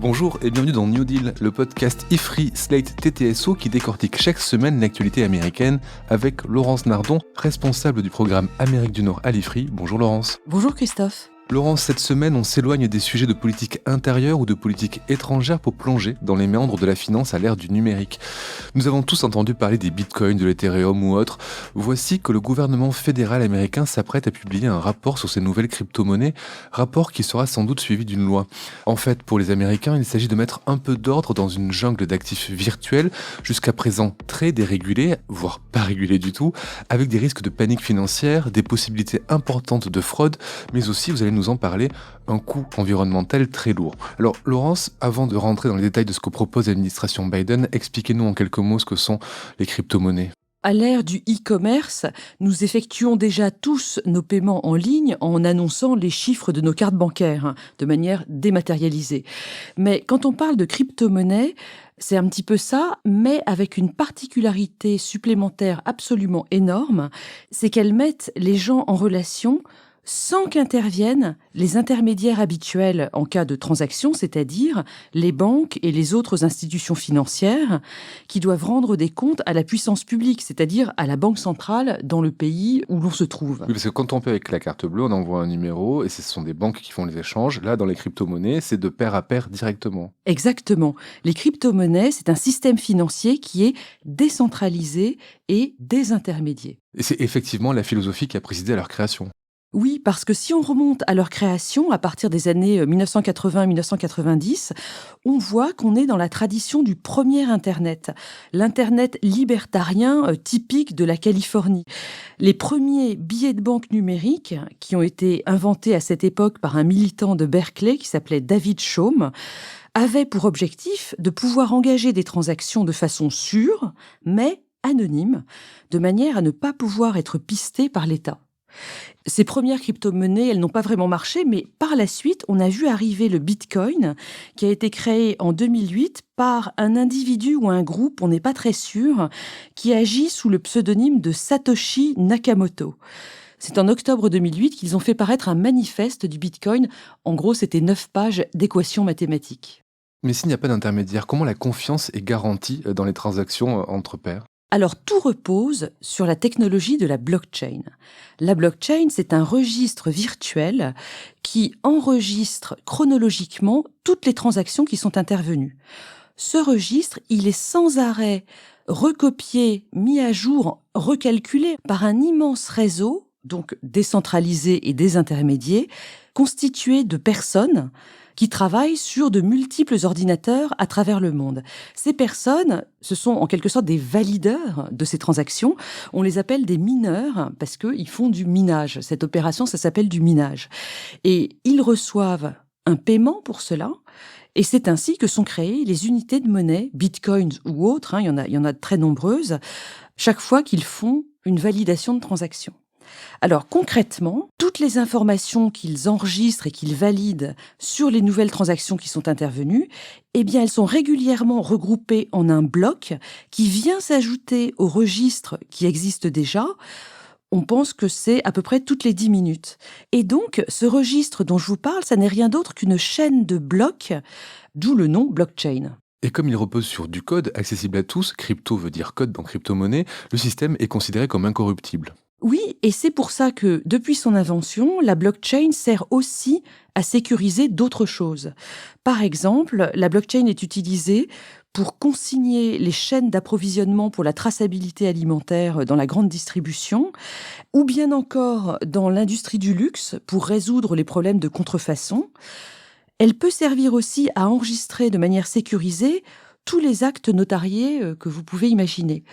Bonjour et bienvenue dans New Deal, le podcast IFRI Slate TTSO qui décortique chaque semaine l'actualité américaine avec Laurence Nardon, responsable du programme Amérique du Nord à l'IFRI. Bonjour Laurence. Bonjour Christophe. Laurence, cette semaine, on s'éloigne des sujets de politique intérieure ou de politique étrangère pour plonger dans les méandres de la finance à l'ère du numérique. Nous avons tous entendu parler des bitcoins, de l'Ethereum ou autres. Voici que le gouvernement fédéral américain s'apprête à publier un rapport sur ces nouvelles crypto-monnaies, rapport qui sera sans doute suivi d'une loi. En fait, pour les Américains, il s'agit de mettre un peu d'ordre dans une jungle d'actifs virtuels, jusqu'à présent très dérégulés, voire pas régulés du tout, avec des risques de panique financière, des possibilités importantes de fraude, mais aussi, vous allez nous en parler, un coût environnemental très lourd. Alors Laurence, avant de rentrer dans les détails de ce que propose l'administration Biden, expliquez-nous en quelques mots ce que sont les crypto-monnaies. À l'ère du e-commerce, nous effectuons déjà tous nos paiements en ligne en annonçant les chiffres de nos cartes bancaires de manière dématérialisée. Mais quand on parle de crypto-monnaie, c'est un petit peu ça, mais avec une particularité supplémentaire absolument énorme, c'est qu'elles mettent les gens en relation sans qu'interviennent les intermédiaires habituels en cas de transaction, c'est-à-dire les banques et les autres institutions financières qui doivent rendre des comptes à la puissance publique, c'est-à-dire à la banque centrale dans le pays où l'on se trouve. Oui, parce que quand on paie avec la carte bleue, on envoie un numéro et ce sont des banques qui font les échanges. Là, dans les crypto-monnaies, c'est de pair à pair directement. Exactement. Les crypto-monnaies, c'est un système financier qui est décentralisé et désintermédié. Et c'est effectivement la philosophie qui a présidé à leur création. Oui, parce que si on remonte à leur création, à partir des années 1980-1990, on voit qu'on est dans la tradition du premier Internet, l'Internet libertarien typique de la Californie. Les premiers billets de banque numériques, qui ont été inventés à cette époque par un militant de Berkeley qui s'appelait David Chaum, avaient pour objectif de pouvoir engager des transactions de façon sûre, mais anonyme, de manière à ne pas pouvoir être pisté par l'État. Ces premières crypto-monnaies, elles n'ont pas vraiment marché, mais par la suite, on a vu arriver le Bitcoin, qui a été créé en 2008 par un individu ou un groupe, on n'est pas très sûr, qui agit sous le pseudonyme de Satoshi Nakamoto. C'est en octobre 2008 qu'ils ont fait paraître un manifeste du Bitcoin. En gros, c'était 9 pages d'équations mathématiques. Mais s'il n'y a pas d'intermédiaire, comment la confiance est garantie dans les transactions entre pairs ? Alors, tout repose sur la technologie de la blockchain. La blockchain, c'est un registre virtuel qui enregistre chronologiquement toutes les transactions qui sont intervenues. Ce registre, il est sans arrêt recopié, mis à jour, recalculé par un immense réseau, donc décentralisé et désintermédié, constitué de personnes qui travaillent sur de multiples ordinateurs à travers le monde. Ces personnes, ce sont en quelque sorte des valideurs de ces transactions. On les appelle des mineurs parce qu'ils font du minage. Cette opération, ça s'appelle du minage. Et ils reçoivent un paiement pour cela. Et c'est ainsi que sont créées les unités de monnaie, bitcoins ou autres, il y en a de très nombreuses, chaque fois qu'ils font une validation de transaction. Alors concrètement, toutes les informations qu'ils enregistrent et qu'ils valident sur les nouvelles transactions qui sont intervenues, eh bien elles sont régulièrement regroupées en un bloc qui vient s'ajouter au registre qui existe déjà. On pense que c'est à peu près toutes les 10 minutes. Et donc, ce registre dont je vous parle, ça n'est rien d'autre qu'une chaîne de blocs, d'où le nom blockchain. Et comme il repose sur du code accessible à tous, crypto veut dire code dans crypto-monnaie, le système est considéré comme incorruptible. Oui, et c'est pour ça que, depuis son invention, la blockchain sert aussi à sécuriser d'autres choses. Par exemple, la blockchain est utilisée pour consigner les chaînes d'approvisionnement pour la traçabilité alimentaire dans la grande distribution, ou bien encore dans l'industrie du luxe pour résoudre les problèmes de contrefaçon. Elle peut servir aussi à enregistrer de manière sécurisée tous les actes notariés que vous pouvez imaginer.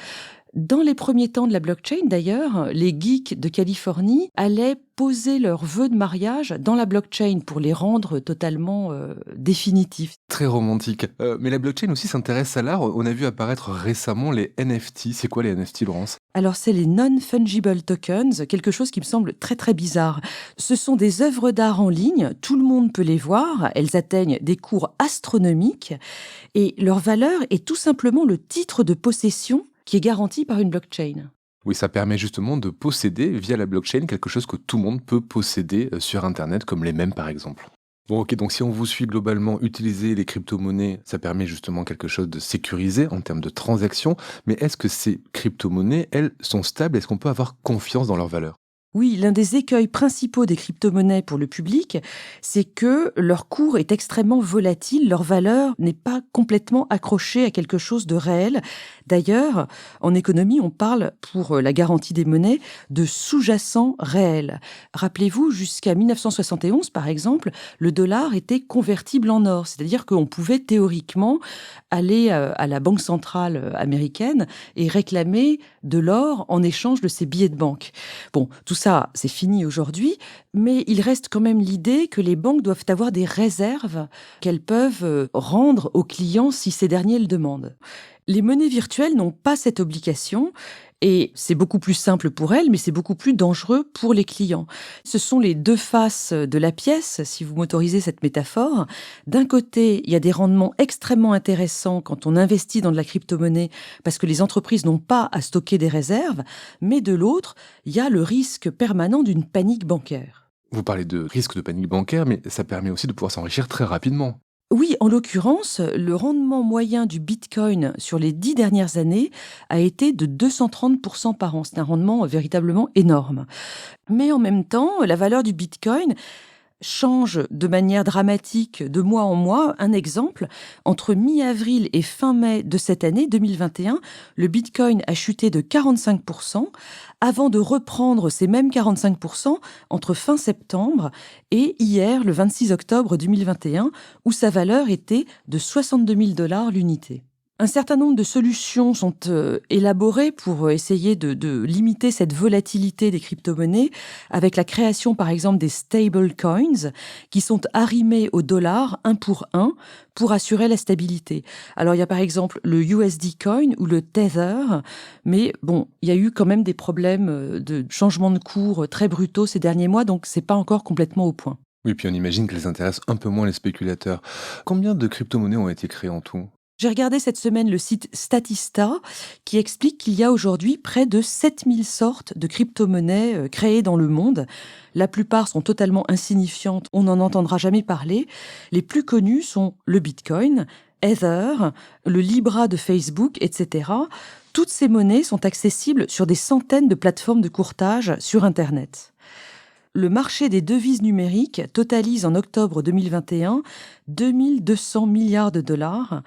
Dans les premiers temps de la blockchain, d'ailleurs, les geeks de Californie allaient poser leurs vœux de mariage dans la blockchain pour les rendre totalement définitifs. Très romantique. Mais la blockchain aussi s'intéresse à l'art. On a vu apparaître récemment les NFT. C'est quoi les NFT, Laurence ? Alors, c'est les non-fungible tokens, quelque chose qui me semble très très bizarre. Ce sont des œuvres d'art en ligne, tout le monde peut les voir, elles atteignent des cours astronomiques et leur valeur est tout simplement le titre de possession qui est garanti par une blockchain. Oui, ça permet justement de posséder via la blockchain quelque chose que tout le monde peut posséder sur Internet, comme les mèmes par exemple. Bon, ok, donc si on vous suit globalement, utiliser les crypto-monnaies, ça permet justement quelque chose de sécurisé en termes de transactions. Mais est-ce que ces crypto-monnaies, elles, sont stables? Est-ce qu'on peut avoir confiance dans leur valeur? Oui, l'un des écueils principaux des crypto-monnaies pour le public, c'est que leur cours est extrêmement volatile, leur valeur n'est pas complètement accrochée à quelque chose de réel. D'ailleurs, en économie, on parle, pour la garantie des monnaies, de sous-jacent réel. Rappelez-vous, jusqu'à 1971, par exemple, le dollar était convertible en or, c'est-à-dire qu'on pouvait théoriquement aller à la banque centrale américaine et réclamer de l'or en échange de ses billets de banque. Bon, tout ça, c'est fini aujourd'hui, mais il reste quand même l'idée que les banques doivent avoir des réserves qu'elles peuvent rendre aux clients si ces derniers le demandent. Les monnaies virtuelles n'ont pas cette obligation et c'est beaucoup plus simple pour elles, mais c'est beaucoup plus dangereux pour les clients. Ce sont les deux faces de la pièce, si vous m'autorisez cette métaphore. D'un côté, il y a des rendements extrêmement intéressants quand on investit dans de la crypto-monnaie parce que les entreprises n'ont pas à stocker des réserves, mais de l'autre, il y a le risque permanent d'une panique bancaire. Vous parlez de risque de panique bancaire, mais ça permet aussi de pouvoir s'enrichir très rapidement. Oui, en l'occurrence, le rendement moyen du Bitcoin sur les 10 dernières années a été de 230% par an. C'est un rendement véritablement énorme. Mais en même temps, la valeur du Bitcoin change de manière dramatique de mois en mois. Un exemple, entre mi-avril et fin mai de cette année 2021, le Bitcoin a chuté de 45% avant de reprendre ces mêmes 45% entre fin septembre et hier, le 26 octobre 2021, où sa valeur était de 62 000 $ l'unité. Un certain nombre de solutions sont élaborées pour essayer de limiter cette volatilité des crypto-monnaies, avec la création par exemple des stable coins qui sont arrimés au dollar un pour assurer la stabilité. Alors il y a par exemple le USD coin ou le Tether, mais bon, il y a eu quand même des problèmes de changement de cours très brutaux ces derniers mois, donc c'est pas encore complètement au point. Oui, puis on imagine qu'elles intéressent un peu moins les spéculateurs. Combien de crypto-monnaies ont été créées en tout? J'ai regardé cette semaine le site Statista qui explique qu'il y a aujourd'hui près de 7000 sortes de crypto-monnaies créées dans le monde. La plupart sont totalement insignifiantes, on n'en entendra jamais parler. Les plus connues sont le Bitcoin, Ether, le Libra de Facebook, etc. Toutes ces monnaies sont accessibles sur des centaines de plateformes de courtage sur Internet. Le marché des devises numériques totalise en octobre 2021 2200 milliards de dollars.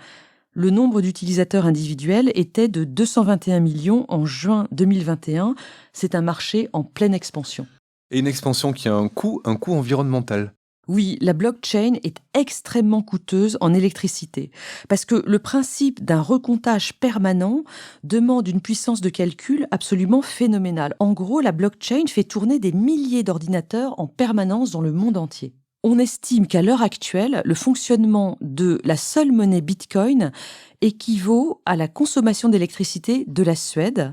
Le nombre d'utilisateurs individuels était de 221 millions en juin 2021. C'est un marché en pleine expansion. Et une expansion qui a un coût environnemental. Oui, la blockchain est extrêmement coûteuse en électricité parce que le principe d'un recomptage permanent demande une puissance de calcul absolument phénoménale. En gros, la blockchain fait tourner des milliers d'ordinateurs en permanence dans le monde entier. On estime qu'à l'heure actuelle, le fonctionnement de la seule monnaie Bitcoin équivaut à la consommation d'électricité de la Suède.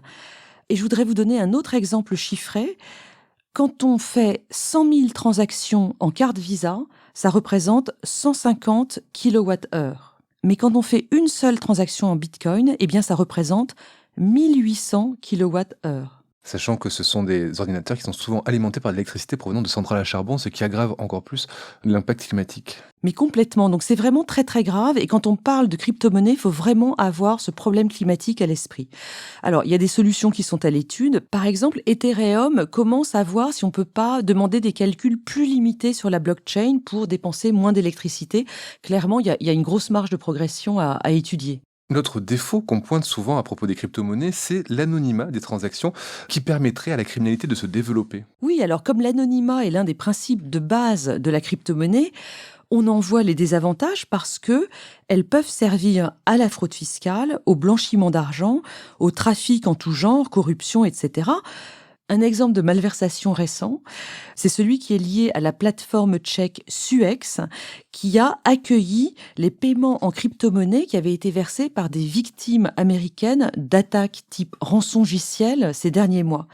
Et je voudrais vous donner un autre exemple chiffré. Quand on fait 100 000 transactions en carte Visa, ça représente 150 kWh. Mais quand on fait une seule transaction en Bitcoin, eh bien ça représente 1800 kWh. Sachant que ce sont des ordinateurs qui sont souvent alimentés par de l'électricité provenant de centrales à charbon, ce qui aggrave encore plus l'impact climatique. Mais complètement. Donc c'est vraiment très très grave. Et quand on parle de crypto-monnaie, il faut vraiment avoir ce problème climatique à l'esprit. Alors il y a des solutions qui sont à l'étude. Par exemple, Ethereum commence à voir si on peut pas demander des calculs plus limités sur la blockchain pour dépenser moins d'électricité. Clairement, il y a une grosse marge de progression à étudier. L'autre défaut qu'on pointe souvent à propos des crypto-monnaies, c'est l'anonymat des transactions qui permettrait à la criminalité de se développer. Oui, alors comme l'anonymat est l'un des principes de base de la crypto-monnaie, on en voit les désavantages parce que elles peuvent servir à la fraude fiscale, au blanchiment d'argent, au trafic en tout genre, corruption, etc. Un exemple de malversation récent, c'est celui qui est lié à la plateforme tchèque Suex, qui a accueilli les paiements en crypto-monnaie qui avaient été versés par des victimes américaines d'attaques type rançongiciel ces derniers mois.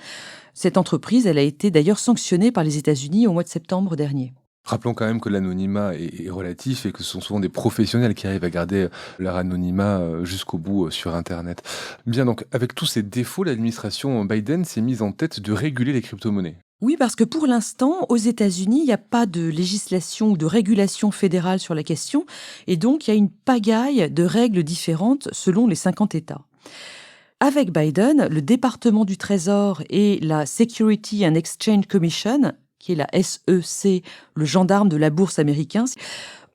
Cette entreprise, elle a été d'ailleurs sanctionnée par les États-Unis au mois de septembre dernier. Rappelons quand même que l'anonymat est relatif et que ce sont souvent des professionnels qui arrivent à garder leur anonymat jusqu'au bout sur Internet. Bien, donc avec tous ces défauts, l'administration Biden s'est mise en tête de réguler les crypto-monnaies. Oui, parce que pour l'instant, aux États-Unis, il n'y a pas de législation ou de régulation fédérale sur la question, et donc il y a une pagaille de règles différentes selon les 50 États. Avec Biden, le département du Trésor et la Security and Exchange Commission, qui est la SEC, le gendarme de la bourse américain,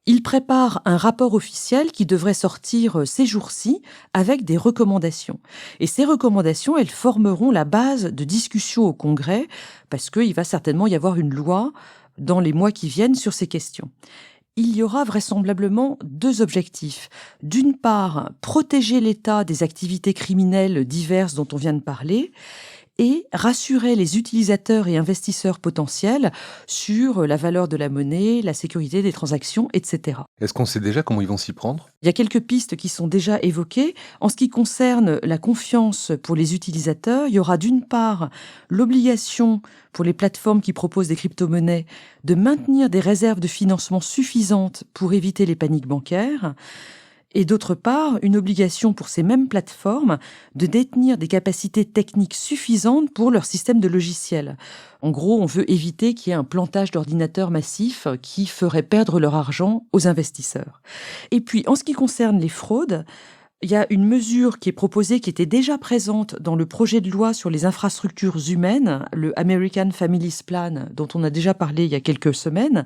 ils préparent un rapport officiel qui devrait sortir ces jours-ci avec des recommandations. Et ces recommandations, elles formeront la base de discussion au Congrès parce qu'il va certainement y avoir une loi dans les mois qui viennent sur ces questions. Il y aura vraisemblablement 2 objectifs. D'une part, protéger l'État des activités criminelles diverses dont on vient de parler et rassurer les utilisateurs et investisseurs potentiels sur la valeur de la monnaie, la sécurité des transactions, etc. Est-ce qu'on sait déjà comment ils vont s'y prendre ? Il y a quelques pistes qui sont déjà évoquées. En ce qui concerne la confiance pour les utilisateurs, il y aura d'une part l'obligation pour les plateformes qui proposent des crypto-monnaies de maintenir des réserves de financement suffisantes pour éviter les paniques bancaires. Et d'autre part, une obligation pour ces mêmes plateformes de détenir des capacités techniques suffisantes pour leur système de logiciels. En gros, on veut éviter qu'il y ait un plantage d'ordinateurs massif qui ferait perdre leur argent aux investisseurs. Et puis, en ce qui concerne les fraudes, il y a une mesure qui est proposée, qui était déjà présente dans le projet de loi sur les infrastructures humaines, le American Families Plan, dont on a déjà parlé il y a quelques semaines.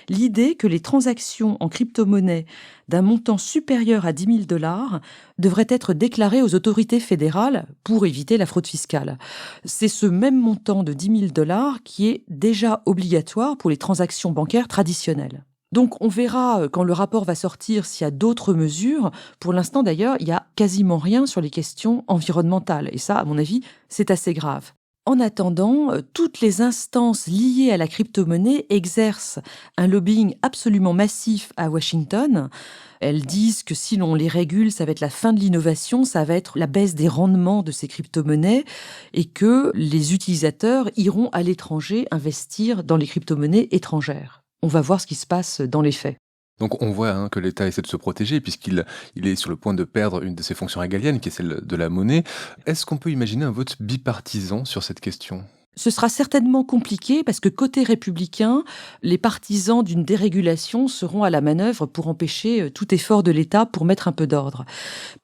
L'idée que les transactions en crypto-monnaie d'un montant supérieur à 10 000 $ devraient être déclarées aux autorités fédérales pour éviter la fraude fiscale. C'est ce même montant de 10 000 $ qui est déjà obligatoire pour les transactions bancaires traditionnelles. Donc on verra quand le rapport va sortir s'il y a d'autres mesures. Pour l'instant d'ailleurs, il n'y a quasiment rien sur les questions environnementales. Et ça, à mon avis, c'est assez grave. En attendant, toutes les instances liées à la crypto-monnaie exercent un lobbying absolument massif à Washington. Elles disent que si l'on les régule, ça va être la fin de l'innovation, ça va être la baisse des rendements de ces crypto-monnaies et que les utilisateurs iront à l'étranger investir dans les crypto-monnaies étrangères. On va voir ce qui se passe dans les faits. Donc on voit que l'État essaie de se protéger puisqu'il est sur le point de perdre une de ses fonctions régaliennes, qui est celle de la monnaie. Est-ce qu'on peut imaginer un vote bipartisan sur cette question ? Ce sera certainement compliqué parce que côté républicain, les partisans d'une dérégulation seront à la manœuvre pour empêcher tout effort de l'État pour mettre un peu d'ordre.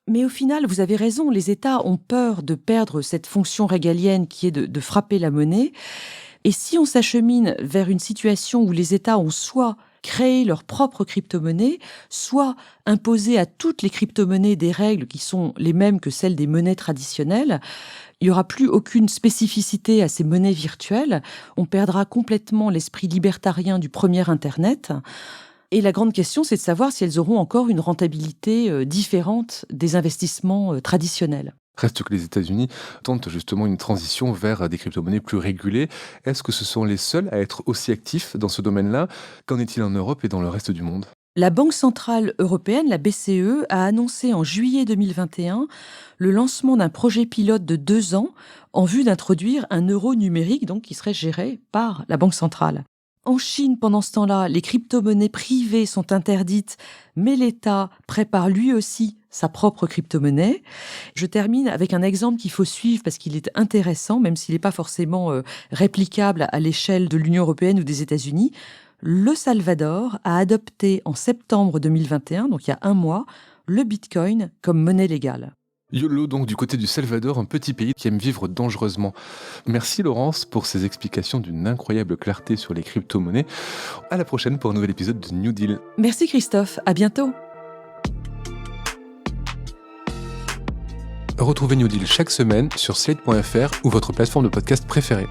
Mais au final, vous avez raison, les États ont peur de perdre cette fonction régalienne qui est de frapper la monnaie. Et si on s'achemine vers une situation où les États ont soit créé leur propre crypto-monnaie, soit imposé à toutes les crypto-monnaies des règles qui sont les mêmes que celles des monnaies traditionnelles, il n'y aura plus aucune spécificité à ces monnaies virtuelles. On perdra complètement l'esprit libertarien du premier Internet. Et la grande question, c'est de savoir si elles auront encore une rentabilité différente des investissements traditionnels. Reste que les États-Unis tentent justement une transition vers des crypto-monnaies plus régulées. Est-ce que ce sont les seuls à être aussi actifs dans ce domaine-là ? Qu'en est-il en Europe et dans le reste du monde ? La Banque centrale européenne, la BCE, a annoncé en juillet 2021 le lancement d'un projet pilote de 2 ans en vue d'introduire un euro numérique donc, qui serait géré par la Banque centrale. En Chine, pendant ce temps-là, les crypto-monnaies privées sont interdites, mais l'État prépare lui aussi sa propre crypto-monnaie. Je termine avec un exemple qu'il faut suivre parce qu'il est intéressant, même s'il n'est pas forcément réplicable à l'échelle de l'Union européenne ou des États-Unis. Le Salvador a adopté en septembre 2021, donc il y a 1 mois, le Bitcoin comme monnaie légale. YOLO donc du côté du Salvador, un petit pays qui aime vivre dangereusement. Merci Laurence pour ces explications d'une incroyable clarté sur les crypto-monnaies. À la prochaine pour un nouvel épisode de New Deal. Merci Christophe, à bientôt. Retrouvez New Deal chaque semaine sur slate.fr ou votre plateforme de podcast préférée.